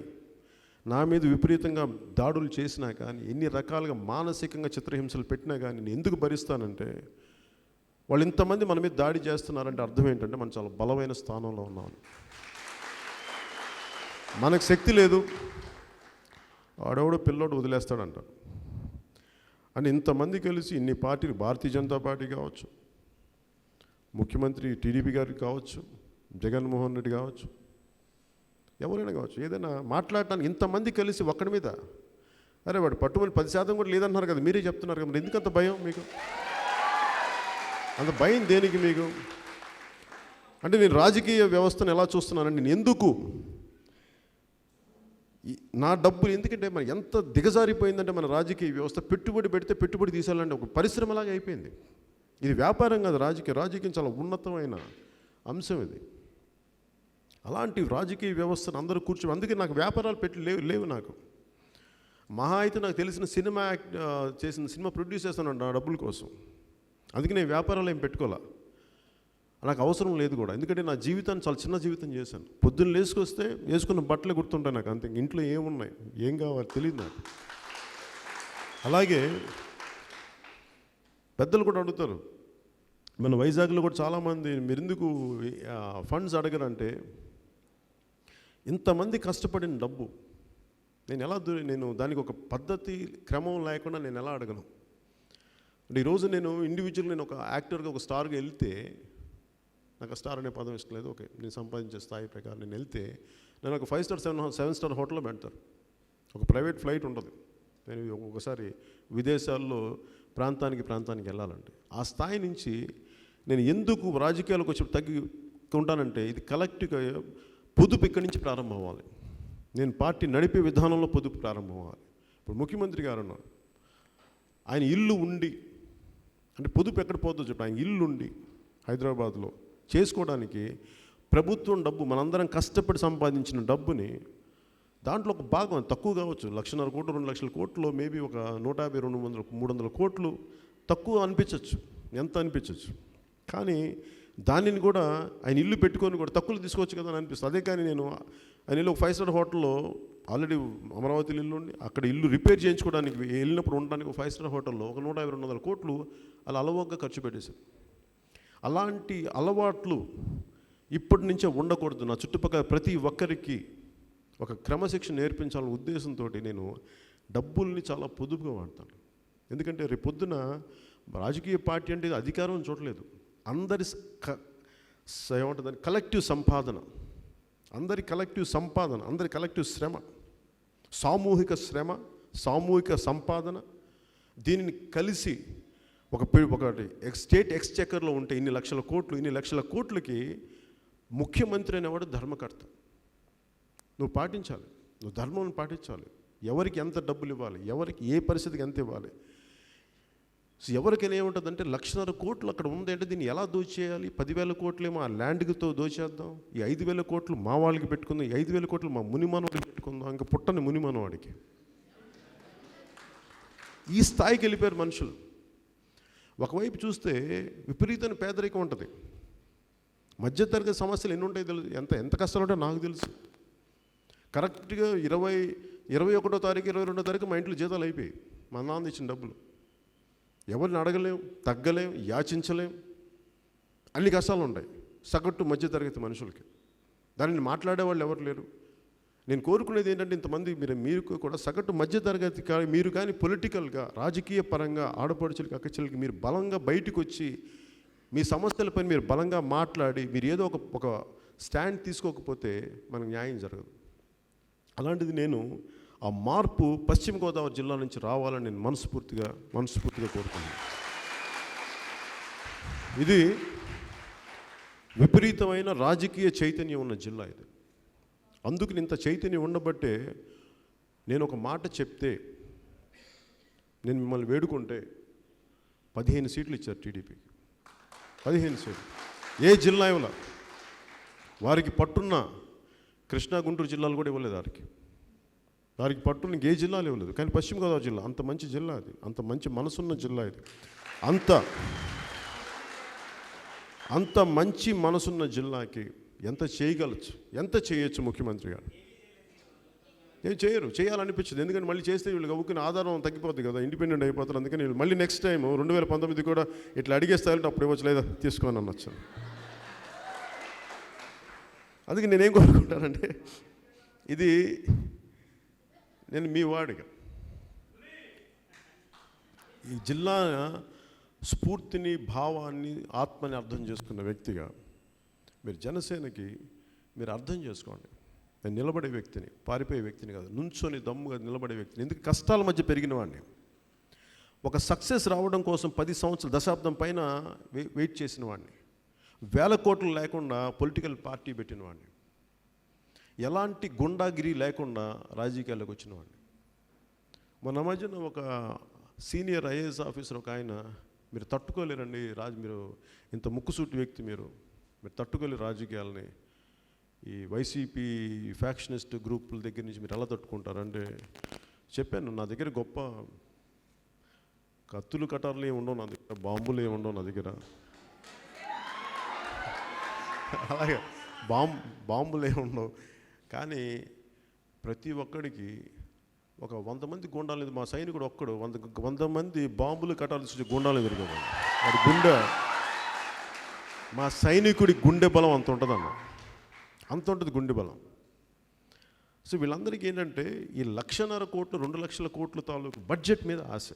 నా మీద విపరీతంగా దాడులు చేసినా కానీ, ఎన్ని రకాలుగా మానసికంగా చిత్రహింసలు పెట్టినా కానీ నేను ఎందుకు భరిస్తానంటే, వాళ్ళు ఇంతమంది మన మీద దాడి చేస్తున్నారంటే అర్థం ఏంటంటే మనం చాలా బలమైన స్థానంలో ఉన్నాం. మనకు శక్తి లేదు, ఆడవాడు పిల్లోడు వదిలేస్తాడంట అని ఇంతమంది కలిసి ఇన్ని పార్టీలు, భారతీయ జనతా పార్టీ కావచ్చు, ముఖ్యమంత్రి టీడీపీ గారికి కావచ్చు, జగన్మోహన్ రెడ్డి కావచ్చు, ఎవరైనా కావచ్చు, ఏదైనా మాట్లాడటానికి ఇంతమంది కలిసి ఒక్కడి మీద, అరే వాడు పట్టుమని 10% కూడా లేదన్నారు కదా, మీరే చెప్తున్నారు కదా, మరి ఎందుకు అంత భయం మీకు? అంత భయం దేనికి మీకు? అంటే నేను రాజకీయ వ్యవస్థను ఎలా చూస్తున్నానంటే, నేను ఎందుకు నా డబ్బులు, ఎందుకంటే మరి ఎంత దిగజారిపోయిందంటే మన రాజకీయ వ్యవస్థ, పెట్టుబడి పెడితే పెట్టుబడి తీసేయాలంటే ఒక పరిశ్రమలాగా అయిపోయింది. ఇది వ్యాపారం కాదు, రాజకీయం చాలా ఉన్నతమైన అంశం ఇది. అలాంటి రాజకీయ వ్యవస్థను అందరూ కూర్చో, అందుకే నాకు వ్యాపారాలు లేవు నాకు. మహా అయితే నాకు తెలిసిన సినిమా ప్రొడ్యూస్ చేస్తున్నాను నా డబ్బుల కోసం. అందుకే నేను వ్యాపారాలు ఏం పెట్టుకోలే, నాకు అవసరం లేదు కూడా. ఎందుకంటే నా జీవితాన్ని చాలా చిన్న జీవితం చేశాను. పొద్దున్న లేసుకొస్తే వేసుకున్న బట్టలే గుర్తుంటాయి నాకు, అంతే. ఇంట్లో ఏమున్నాయి, ఏం కావాలి తెలియదు నాకు. అలాగే పెద్దలు కూడా అడుగుతారు, మన వైజాగ్లో కూడా చాలామంది, మీరు ఎందుకు ఫండ్స్ అడగరంటే, ఇంతమంది కష్టపడిన డబ్బు నేను దానికి ఒక పద్ధతి క్రమం లేకుండా నేను ఎలా అడగను. అంటే ఈరోజు నేను ఇండివిజువల్, నేను ఒక యాక్టర్గా ఒక స్టార్గా వెళ్తే, నాకు స్టార్ అనే పదం ఇష్టం లేదు, ఓకే, నేను సంపాదించే స్థాయి ప్రకారం నేను వెళ్తే, నేను ఒక 5 స్టార్ 7 స్టార్ హోటల్లో పెడతారు, ఒక ప్రైవేట్ ఫ్లైట్ ఉంటుంది. నేను ఒకసారి విదేశాల్లో ప్రాంతానికి వెళ్ళాలంటే, ఆ స్థాయి నుంచి నేను ఎందుకు రాజకీయాలకు వచ్చి తగ్గుకుంటానంటే, ఇది కలెక్టివ్గా పొదుపు ఇక్కడి నుంచి ప్రారంభం అవ్వాలి. నేను పార్టీ నడిపే విధానంలో పొదుపు ప్రారంభం అవ్వాలి. ఇప్పుడు ముఖ్యమంత్రి గారు ఉన్నారు, ఆయన ఇల్లు ఉండి, అంటే పొదుపు ఎక్కడ పోతుందో చెప్పి, ఆయన ఇల్లు ఉండి హైదరాబాద్లో చేసుకోవడానికి ప్రభుత్వం డబ్బు, మనందరం కష్టపడి సంపాదించిన డబ్బుని, దాంట్లో ఒక భాగం తక్కువ కావచ్చు, 1,50,000 కోట్లు 2 లక్షల కోట్లు, మేబీ ఒక 150, 200, 300 కోట్లు తక్కువ అనిపించవచ్చు, ఎంత అనిపించవచ్చు. కానీ దానిని కూడా ఆయన ఇల్లు పెట్టుకొని కూడా తక్కువలో తీసుకోవచ్చు కదా అని అనిపిస్తుంది. అదే కానీ ఆయన ఇల్లు ఒక 5 స్టార్ హోటల్లో, ఆల్రెడీ అమరావతిలో ఇల్లు ఉండి అక్కడ ఇల్లు రిపేర్ చేయించుకోవడానికి వెళ్ళినప్పుడు ఉండడానికి ఒక 5 స్టార్ హోటల్లో ఒక 150-200 కోట్లు అలా అలవోగ్గా ఖర్చు పెట్టేశారు. అలాంటి అలవాట్లు ఇప్పటి నుంచే ఉండకూడదు. నా చుట్టుపక్కల ప్రతి ఒక్కరికి ఒక క్రమశిక్షణ నేర్పించాలనే ఉద్దేశంతో నేను డబ్బుల్ని చాలా పొదుపుగా వాడతాను. ఎందుకంటే రేపు పొద్దున రాజకీయ పార్టీ అంటే అధికారం చూడలేదు, అందరి ఏమంటుందని కలెక్టివ్ సంపాదన, అందరి కలెక్టివ్ సంపాదన, అందరి కలెక్టివ్ శ్రమ, సామూహిక శ్రమ, సామూహిక సంపాదన, దీనిని కలిసి ఒకటి స్టేట్ ఎక్స్చెకర్లో ఉంటే ఇన్ని లక్షల కోట్లకి ముఖ్యమంత్రి అనేవాడు ధర్మకర్త. నువ్వు పాటించాలి, నువ్వు ధర్మం పాటించాలి. ఎవరికి ఎంత డబ్బులు ఇవ్వాలి, ఎవరికి ఏ పరిస్థితికి ఎంత ఇవ్వాలి. సో ఎవరికైనా ఏముంటుందంటే 1,50,000 కోట్లు అక్కడ ఉంది అంటే దీన్ని ఎలా దోచేయాలి, 10,000 కోట్లేమో ఆ ల్యాండ్తో దోచేద్దాం, ఈ 5,000 కోట్లు మా వాళ్ళకి పెట్టుకుందాం, ఈ 5,000 కోట్లు మా మునిమనవాడికి పెట్టుకుందాం, ఇంకా పుట్టని మునిమనవాడికి. ఈ స్థాయికి వెళ్ళిపోయారు మనుషులు. ఒకవైపు చూస్తే విపరీతమైన పేదరికం ఉంటుంది. మధ్యతరగతి సమస్యలు ఎన్ని ఉంటాయో తెలుసు, ఎంత కష్టాలు ఉంటాయో నాకు తెలుసు. కరెక్ట్గా 21వ తారీఖు 22వ తారీఖు మా ఇంట్లో జీతాలు అయిపోయాయి. మా నాన్న ఇచ్చిన డబ్బులు ఎవరిని అడగలేం, తగ్గలేం, యాచించలేం, అన్ని కష్టాలు ఉంటాయి సగటు మధ్యతరగతి మనుషులకి. దానిని మాట్లాడేవాళ్ళు ఎవరు లేరు. నేను కోరుకునేది ఏంటంటే ఇంతమంది మీరు కూడా సగటు మధ్యతరగతి మీరు కానీ పొలిటికల్గా, రాజకీయ పరంగా, ఆడపడుచులకి, అక్కచెల్లకి మీరు బలంగా బయటకు వచ్చి మీ సమస్యలపై మీరు బలంగా మాట్లాడి మీరు ఏదో ఒక స్టాండ్ తీసుకోకపోతే మనకు న్యాయం జరగదు. అలాంటిది నేను ఆ మార్పు పశ్చిమ గోదావరి జిల్లా నుంచి రావాలని నేను మనస్ఫూర్తిగా కోరుకున్నాను. ఇది విపరీతమైన రాజకీయ చైతన్యం ఉన్న జిల్లా ఇది. అందుకు ఇంత చైతన్యం ఉండబట్టే నేను ఒక మాట చెప్తే, నేను మిమ్మల్ని వేడుకుంటే 15 సీట్లు ఇచ్చారు టీడీపీకి. 15 సీట్లు ఏ జిల్లా ఇవ్వలే. వారికి పట్టున్న కృష్ణా, గుంటూరు జిల్లాలు కూడా ఇవ్వలేదు. వారికి పట్టున్న ఏ జిల్లాలు ఇవ్వలేదు. కానీ పశ్చిమ గోదావరి జిల్లా అంత మంచి జిల్లా, అది అంత మంచి మనసున్న జిల్లా, ఇది అంత మంచి మనసున్న జిల్లాకి ఎంత చేయొచ్చు ముఖ్యమంత్రి గారు? ఏం చేయరు, చేయాలనిపించదు. ఎందుకంటే మళ్ళీ చేస్తే వీళ్ళకి అవుకునే ఆధారం తగ్గిపోతుంది కదా, ఇండిపెండెంట్ అయిపోతారు. అందుకని మళ్ళీ నెక్స్ట్ టైం 2019 కూడా ఇట్లా అడిగేస్తారంటే అప్పుడు ఇవ్వచ్చు, లేదా తీసుకోని అనొచ్చు. అందుకే నేనేం కోరుకుంటానంటే, ఇది నేను మీ వాడిగా, ఈ జిల్లా స్ఫూర్తిని, భావాన్ని, ఆత్మని అర్థం చేసుకున్న వ్యక్తిగా మీరు జనసేనకి మీరు అర్థం చేసుకోండి. నేను నిలబడే వ్యక్తిని, పారిపోయే వ్యక్తిని కాదు, నుంచొని దమ్ముగా నిలబడే వ్యక్తిని. ఎందుకు కష్టాల మధ్య పెరిగిన వాడిని, ఒక సక్సెస్ రావడం కోసం 10 సంవత్సరాలు, దశాబ్దం పైన వెయిట్ చేసిన వాడిని, 1,000 కోట్లు లేకుండా పొలిటికల్ పార్టీ పెట్టిన వాడిని, ఎలాంటి గుండాగిరి లేకుండా రాజకీయాల్లోకి వచ్చిన వాడిని. మొన్న మధ్యన ఒక సీనియర్ ఐఏఎస్ ఆఫీసర్ ఒక ఆయన, మీరు తట్టుకోలేరండి మీరు ఇంత ముక్కుసూటి వ్యక్తి, మీరు తట్టుకోలేరు రాజకీయాలని, ఈ వైసీపీ ఫ్యాక్షనిస్ట్ గ్రూపుల దగ్గర నుంచి మీరు ఎలా తట్టుకుంటారంటే చెప్పాను. నా దగ్గర గొప్ప కత్తులు, కటార్లు ఏమి ఉండవు నా దగ్గర, బాంబులు ఏమి ఉండవు నా దగ్గర, అలాగే బాంబులు ఏమి ఉండవు. కానీ ప్రతి ఒక్కడికి ఒక 100 మంది గుండాలు, మా సైనికుడు ఒక్కడు 100 మంది బాంబులు, కటార్లు చూసి గుండాలు ఎదుర్కోవాలి. వాడి గుండె, మా సైనికుడి గుండె బలం అంత ఉంటుందన్న, అంత ఉంటుంది గుండె బలం. సో వీళ్ళందరికీ ఏంటంటే ఈ 1,50,000 కోట్లు, 2,00,000 కోట్ల తాలూకు బడ్జెట్ మీద ఆశ.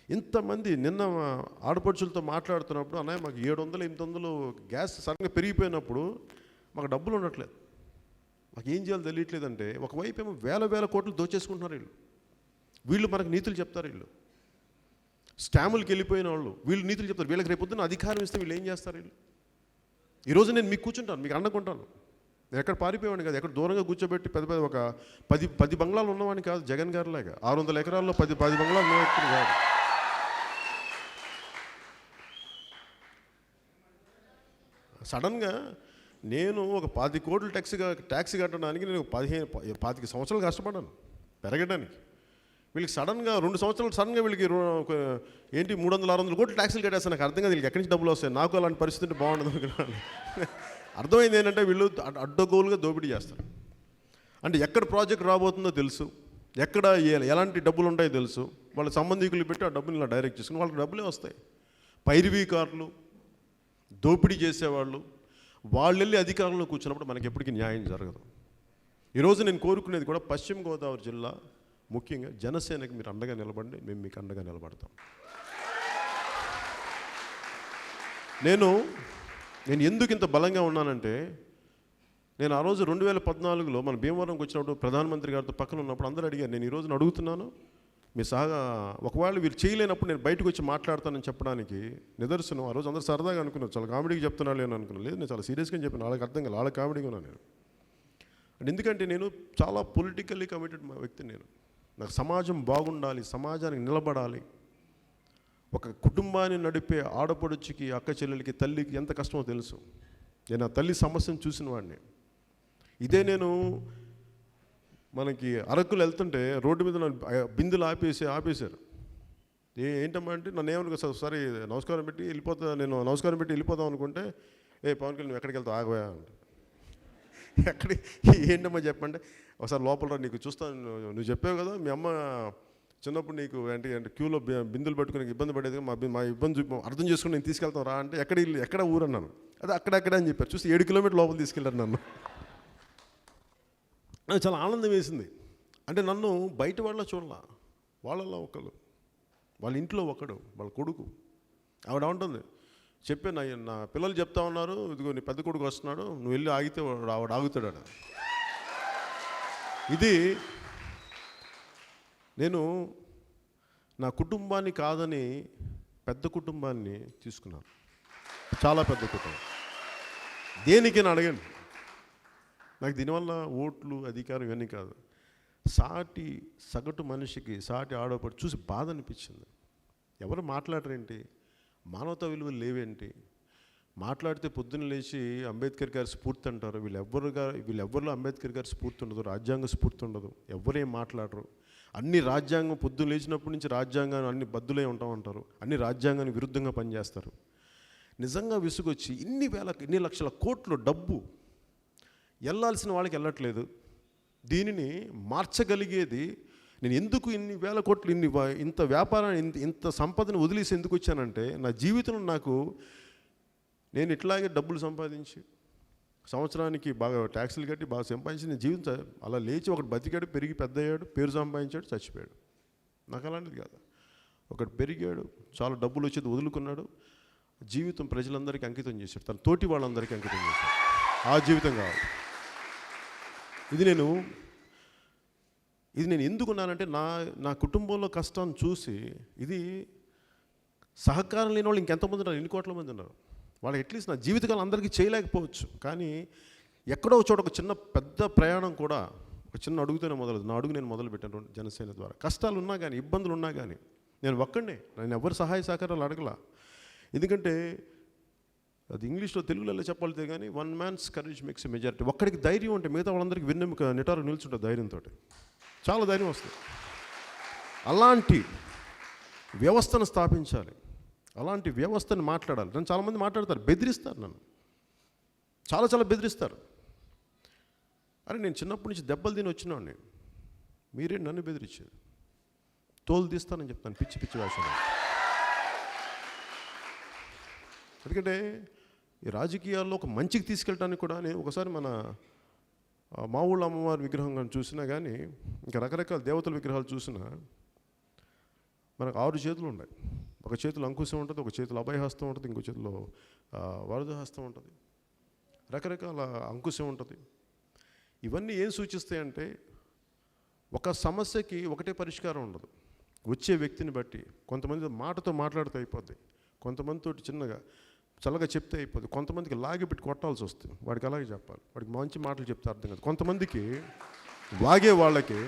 ఇంతమంది నిన్న ఆడపడుచులతో మాట్లాడుతున్నప్పుడు, అన్నయ్య మాకు 700, 800 గ్యాస్ సడన్గా పెరిగిపోయినప్పుడు మాకు డబ్బులు ఉండట్లేదు, మాకు ఏం చేయాలో తెలియట్లేదంటే, ఒకవైపు ఏమో 1,000 కోట్లు దోచేసుకుంటున్నారు వీళ్ళు మనకు నీతులు చెప్తారు. వీళ్ళు స్కాములకి వెళ్ళిపోయిన వాళ్ళు వీళ్ళు నీతులు చెప్తారు. వీళ్ళకి రేపొద్దున అధికారం ఇస్తే వీళ్ళు ఏం చేస్తారు? ఈరోజు నేను మీకు కూర్చుంటాను, మీకు అండకుంటాను. నేను ఎక్కడ పారిపోయేవాడిని కాదు, ఎక్కడ దూరంగా కూర్చోబెట్టి పెద్ద ఒక 10 బంగ్లాలు ఉన్నవాడిని కాదు. జగన్ గారి లాగా 600 ఎకరాల్లో 10 బంగ్లాలు ఉన్న వ్యక్తిని కాదు. సడన్గా నేను ఒక 10 కోట్లు ట్యాక్సీ కట్టడానికి నేను 25 సంవత్సరాలు కష్టపడ్డాను పెరగడానికి. వీళ్ళకి సడన్గా 2 సంవత్సరాలు సడన్గా వీళ్ళకి ఏంటి 300-600 కోట్లు ట్యాక్సీలు కట్టేస్తాను. నాకు అర్థం కాదు వీళ్ళకి ఎక్కడి నుంచి డబ్బులు వస్తాయి. నాకు అలాంటి పరిస్థితి ఉంటే బాగుండదు అనుకున్నాను. అర్థమైంది ఏంటంటే వీళ్ళు అడ్డగోలుగా దోపిడీ చేస్తారు. అంటే ఎక్కడ ప్రాజెక్ట్ రాబోతుందో తెలుసు, ఎక్కడ ఎలాంటి డబ్బులు ఉంటాయో తెలుసు. వాళ్ళ సంబంధికులు పెట్టి ఆ డబ్బులు ఇలా డైరెక్ట్ చేసుకుని వాళ్ళకి డబ్బులే వస్తాయి. పైరువీకారులు, దోపిడీ చేసేవాళ్ళు, వాళ్ళు వెళ్ళి అధికారంలో కూర్చున్నప్పుడు మనకి ఎప్పటికీ న్యాయం జరగదు. ఈరోజు నేను కోరుకునేది కూడా పశ్చిమ గోదావరి జిల్లా ముఖ్యంగా జనసేనకి మీరు అండగా నిలబడండి, మేము మీకు అండగా నిలబడతాం. నేను నేను ఎందుకు ఇంత బలంగా ఉన్నానంటే, నేను ఆ రోజు 2014లో మన భీమవరంకి వచ్చినప్పుడు ప్రధానమంత్రి గారితో పక్కన ఉన్నప్పుడు అందరూ అడిగారు. నేను ఈ రోజున అడుగుతున్నాను, మీ సహా ఒకవేళ వీరు చేయలేనప్పుడు నేను బయటకు వచ్చి మాట్లాడతానని చెప్పడానికి నిదర్శనం. ఆ రోజు అందరూ సరదాగా అనుకున్నారు, చాలా కామెడీగా చెప్తున్నాడు అని అనుకున్నాను. లేదు, నేను చాలా సీరియస్గా చెప్పాను. వాళ్ళకి అర్థం కాదు, వాళ్ళకి కామెడీగా ఉన్నాను నేను. ఎందుకంటే నేను చాలా పొలిటికల్లీ కమిటెడ్ వ్యక్తిని. నాకు సమాజం బాగుండాలి, సమాజానికి నిలబడాలి. ఒక కుటుంబాన్ని నడిపే ఆడపడుచుకి, అక్క చెల్లెలకి, తల్లికి ఎంత కష్టమో తెలుసు. నేను ఆ తల్లి సమస్యను చూసిన వాడిని. ఇదే నేను మనకి అరకులు వెళ్తుంటే రోడ్డు మీద బిందులు ఆపేశారు. ఏంటమ్మా అంటే నన్ను ఏమనుకో, సరే నమస్కారం పెట్టి నేను నమస్కారం పెట్టి వెళ్ళిపోదాం అనుకుంటే, పవన్ కళ్యాణ్ నువ్వు ఎక్కడికి వెళ్తావు, ఆగవా అంటే. ఏంటమ్మా చెప్పండి, ఒకసారి లోపల నీకు చూస్తాను, నువ్వు చెప్పావు కదా మీ అమ్మ చిన్నప్పుడు నీకు అంటే క్యూలో బిందులు పెట్టుకుని ఇబ్బంది పడేది, మా ఇబ్బంది అర్థం చేసుకుని నేను తీసుకెళ్తాను రా అంటే, ఎక్కడ ఊరు అన్నాను. అదే అక్కడెక్కడ అని చెప్పారు. చూసి 7 కిలోమీటర్ల లోపల తీసుకెళ్ళారు నన్ను. నాకు చాలా ఆనందం వేసింది. అంటే నన్ను బయట వాళ్ళ చూడాల, వాళ్ళల్లో ఒకరు, వాళ్ళ ఇంట్లో ఒకడు, వాళ్ళ కొడుకు. ఆవిడ ఉంటుంది, చెప్పే నా పిల్లలు చెప్తా ఉన్నారు, ఇదిగో నీ పెద్ద కొడుకు వస్తున్నాడు, నువ్వు వెళ్ళి ఆగితే ఆవిడ ఆగుతాడు. ఇది నేను నా కుటుంబాన్ని కాదని పెద్ద కుటుంబాన్ని తీసుకున్నాను. చాలా పెద్ద కుటుంబం. దేనికి అని అడగండి. నాకు దీనివల్ల ఓట్లు, అధికారం ఇవన్నీ కాదు. సాటి సగటు మనిషికి, సాటి ఆడపడి చూసి బాధ అనిపించింది. ఎవరు మాట్లాడరేంటి, మానవతా విలువలు లేవేంటి, మాట్లాడితే పొద్దున్న లేచి అంబేద్కర్ గారి స్ఫూర్తి అంటారు. వీళ్ళెవ్వరిలో అంబేద్కర్ గారి స్ఫూర్తి ఉండదు, రాజ్యాంగ స్ఫూర్తి ఉండదు, ఎవరేం మాట్లాడరు. అన్ని రాజ్యాంగం పొద్దున్న లేచినప్పటి నుంచి రాజ్యాంగాన్ని అన్ని బద్దులే ఉంటామంటారు, అన్ని రాజ్యాంగానికి విరుద్ధంగా పనిచేస్తారు. నిజంగా విసుగొచ్చి ఇన్ని లక్షల కోట్లు డబ్బు వెళ్ళాల్సిన వాళ్ళకి వెళ్ళట్లేదు. దీనిని మార్చగలిగేది నేను ఎందుకు ఇన్ని వేల కోట్లు ఇంత వ్యాపారాన్ని ఇంత సంపదను వదిలేసి ఎందుకు వచ్చానంటే, నా జీవితంలో నేను ఇట్లాగే డబ్బులు సంపాదించి సంవత్సరానికి బాగా ట్యాక్సులు కట్టి బాగా సంపాదించి నేను జీవితం అలా లేచి ఒకటి బతికాడు, పెరిగి పెద్ద అయ్యాడు, పేరు సంపాదించాడు, చచ్చిపోయాడు. నాకు అలాంటిది కాదు. ఒకటి పెరిగాడు, చాలా డబ్బులు వచ్చేది వదులుకున్నాడు, జీవితం ప్రజలందరికీ అంకితం చేశాడు, తన తోటి వాళ్ళందరికీ అంకితం చేశాడు. ఆ జీవితం కావాలి. ఇది నేను ఎందుకున్నానంటే, నా కుటుంబంలో కష్టాన్ని చూసి, ఇది సహకారం లేని వాళ్ళు ఇంకెంతమంది ఉన్నారు, ఎన్ని కోట్ల మంది ఉన్నారు. వాళ్ళకి అట్లీస్ట్ నా జీవితకాలం అందరికీ చేయలేకపోవచ్చు, కానీ ఎక్కడో ఒక చోట ఒక చిన్న పెద్ద ప్రయాణం కూడా ఒక చిన్న అడుగుతూనే నా అడుగు నేను మొదలుపెట్టాను జనసేన ద్వారా. కష్టాలు ఉన్నా కానీ, ఇబ్బందులు ఉన్నా కానీ నేను ఒక్కడే, నేను ఎవరి సహాయ సహకారాలు అడగల. ఎందుకంటే అది ఇంగ్లీష్లో, తెలుగులో చెప్పాలితే కానీ, 1 man's courage makes a majority. ఒక్కడికి ధైర్యం ఉంటే మిగతా వాళ్ళందరికీ వెన్నెముక నిటారు నిల్చుంటుంది. ధైర్యంతో చాలా ధైర్యం వస్తుంది. అలాంటి వ్యవస్థను స్థాపించాలి, అలాంటి వ్యవస్థను మాట్లాడాలి. నన్ను చాలామంది మాట్లాడతారు, బెదిరిస్తారు, నన్ను చాలా బెదిరిస్తారు. అరే నేను చిన్నప్పటి నుంచి దెబ్బలు తిని వచ్చినాడిని, మీరే నన్ను బెదిరించేది, తోలు తీస్తానని చెప్తాను పిచ్చి వేషాలు. ఎందుకంటే ఈ రాజకీయాల్లో ఒక మంచికి తీసుకెళ్ళడానికి కూడా నేను ఒకసారి మా ఊళ్ళో అమ్మవారి విగ్రహం కానీ చూసినా కానీ, ఇంకా రకరకాల దేవతల విగ్రహాలు చూసినా, మనకు 6 చేతులు ఉన్నాయి. ఒక చేతిలో అంకుశం ఉంటుంది, ఒక చేతిలో అభయహస్తం ఉంటుంది, ఇంకో చేతిలో వరదహస్తం ఉంటుంది, రకరకాల అంకుశం ఉంటుంది. ఇవన్నీ ఏం సూచిస్తాయంటే, ఒక సమస్యకి ఒకటే పరిష్కారం ఉండదు. వచ్చే వ్యక్తిని బట్టి, కొంతమంది మాటతో మాట్లాడితే అయిపోద్ది, కొంతమందితో చిన్నగా చల్లగా చెప్తే అయిపోద్ది, కొంతమందికి లాగి పెట్టి కొట్టాల్సి వస్తుంది. వాడికి అలాగే చెప్పాలి, వాడికి మంచి మాటలు చెప్తే అర్థం కాదు. కొంతమందికి వాగే వాళ్ళకి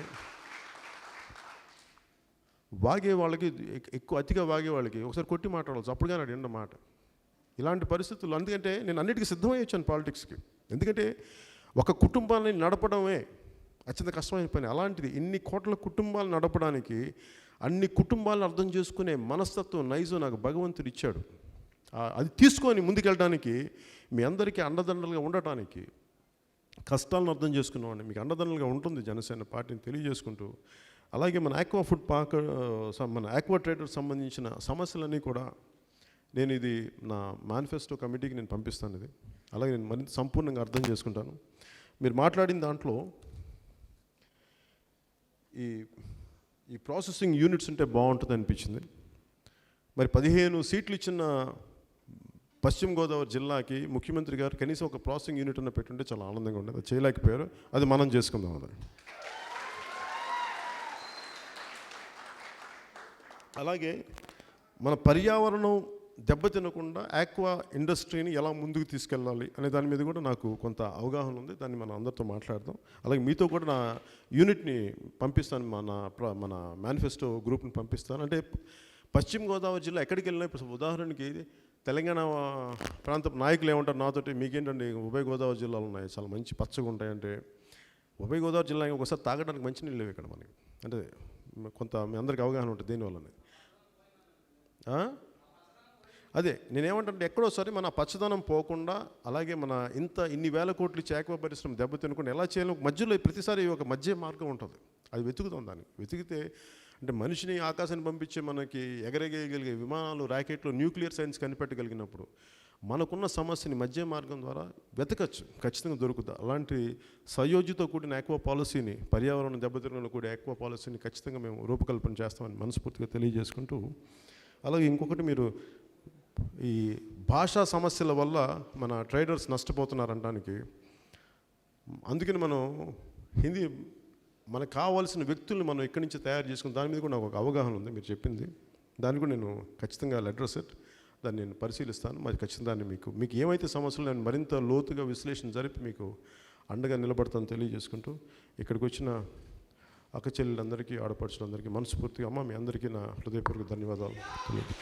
ఎక్కువ అతిగా వాగే వాళ్ళకి ఒకసారి కొట్టి మాట్లాడాల్సి, అప్పుడు కానీ అడిగిన మాట. ఇలాంటి పరిస్థితులు, అందుకంటే నేను అన్నిటికీ సిద్ధమై వచ్చాను పాలిటిక్స్కి. ఎందుకంటే ఒక కుటుంబాన్ని నడపడమే అత్యంత కష్టమైన పని. అలాంటిది ఇన్ని కోట్ల కుటుంబాలు నడపడానికి, అన్ని కుటుంబాలను అర్థం చేసుకునే మనస్తత్వం, నైజం నాకు భగవంతుడు ఇచ్చాడు. అది తీసుకొని ముందుకెళ్ళడానికి, మీ అందరికీ అండదండలుగా ఉండటానికి, కష్టాలను అర్థం చేసుకున్నామండి మీకు అండదండలుగా ఉంటుంది జనసేన పార్టీని తెలియజేసుకుంటూ, అలాగే మన ఆక్వా ఫుడ్ పార్క్, మన ఆక్వా ట్రేడర్ సంబంధించిన సమస్యలన్నీ కూడా నేను ఇది నా మేనిఫెస్టో కమిటీకి నేను పంపిస్తాను. ఇది అలాగే నేను మరింత సంపూర్ణంగా అర్థం చేసుకుంటాను. మీరు మాట్లాడిన దాంట్లో ఈ ప్రాసెసింగ్ యూనిట్స్ ఉంటే బాగుంటుంది అనిపించింది. మరి 15 సీట్లు ఇచ్చిన పశ్చిమ గోదావరి జిల్లాకి ముఖ్యమంత్రి గారు కనీసం ఒక ప్రాసెసింగ్ యూనిట్ అన్న పెట్టుంటే చాలా ఆనందంగా ఉండేది. అది చేయలేకపోయారు. అది మనం చేసుకుందాం. అది అలాగే మన పర్యావరణం దెబ్బతినకుండా ఆక్వా ఇండస్ట్రీని ఎలా ముందుకు తీసుకెళ్ళాలి అనే దాని మీద కూడా నాకు కొంత అవగాహన ఉంది. దాన్ని మనం అందరితో మాట్లాడదాం. అలాగే మీతో కూడా నా యూనిట్ని పంపిస్తాను, మన మేనిఫెస్టో గ్రూప్ని పంపిస్తాను. అంటే పశ్చిమ గోదావరి జిల్లా ఎక్కడికి వెళ్ళినా ఇప్పుడు ఉదాహరణకి తెలంగాణ ప్రాంత నాయకులు ఏమంటారు నాతోటి, మీకేంటండి ఉభయ గోదావరి జిల్లాలు ఉన్నాయి చాలా మంచి పచ్చగా ఉంటాయంటే, ఉభయ గోదావరి జిల్లా ఒకసారి తాగడానికి మంచి నీళ్ళు లేవు ఇక్కడ మనకి. అంటే కొంత మీ అందరికి అవగాహన ఉంటుంది దీనివల్లనే. అదే నేనేమంటే ఎక్కడోసారి మన పచ్చదనం పోకుండా, అలాగే మన ఇన్ని వేల కోట్లు ఇచ్చి ఆక్వా పరిశ్రమ దెబ్బతినకుండా ఎలా చేయాలి, మధ్యలో ప్రతిసారి ఒక మధ్య మార్గం ఉంటుంది. అది వెతుకుతాం. దాన్ని వెతికితే అంటే మనిషిని ఆకాశాన్ని పంపించే మనకి ఎగరగలిగే విమానాలు, ర్యాకెట్లు, న్యూక్లియర్ సైన్స్ కనిపెట్టగలిగినప్పుడు మనకున్న సమస్యని మధ్య మార్గం ద్వారా వెతకచ్చు, ఖచ్చితంగా దొరుకుతుంది. అలాంటి సంయోజితో కూడిన ఆక్వా పాలసీని, పర్యావరణం దెబ్బతినలో కూడిన ఆక్వా పాలసీని ఖచ్చితంగా మేము రూపకల్పన చేస్తామని మనస్ఫూర్తిగా తెలియజేసుకుంటూ, అలాగే ఇంకొకటి, మీరు ఈ భాషా సమస్యల వల్ల మన ట్రేడర్స్ నష్టపోతున్నారనడానికి, అందుకని మనం హిందీ మనకు కావాల్సిన వ్యక్తుల్ని మనం ఇక్కడి నుంచి తయారు చేసుకుని దాని మీద కూడా నాకు ఒక అవగాహన ఉంది. మీరు చెప్పింది దాన్ని కూడా నేను ఖచ్చితంగా అడ్రస్ ఇట్, దాన్ని నేను పరిశీలిస్తాను. మరి ఖచ్చితంగా దాన్ని మీకు ఏమైతే సమస్యలు నేను మరింత లోతుగా విశ్లేషణ జరిపి మీకు అండగా నిలబడతాను తెలియజేసుకుంటూ, ఇక్కడికి వచ్చిన అక్క చెల్లెలందరికీ, ఆడపడుచులందరికీ మనస్ఫూర్తిగా మీ అందరికీ నా హృదయపూర్వక ధన్యవాదాలు తెలియదు.